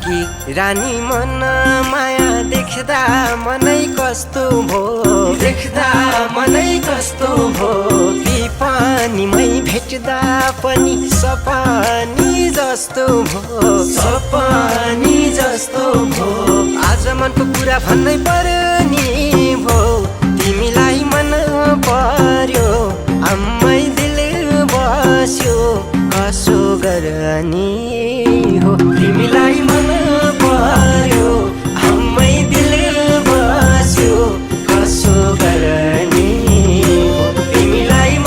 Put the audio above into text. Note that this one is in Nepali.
कि रानी मन माया देख्दा मनै कस्तो भो देख्दा मनै कस्तो भो पानीमै भेट्दा पनि सपानी जस्तो भो सपानी जस्तो भो आज मनको कुरा भन्नै पर्यो नि भो तिमीलाई मन पर्यो आम्मै दिल बस्यो कसो गर्ने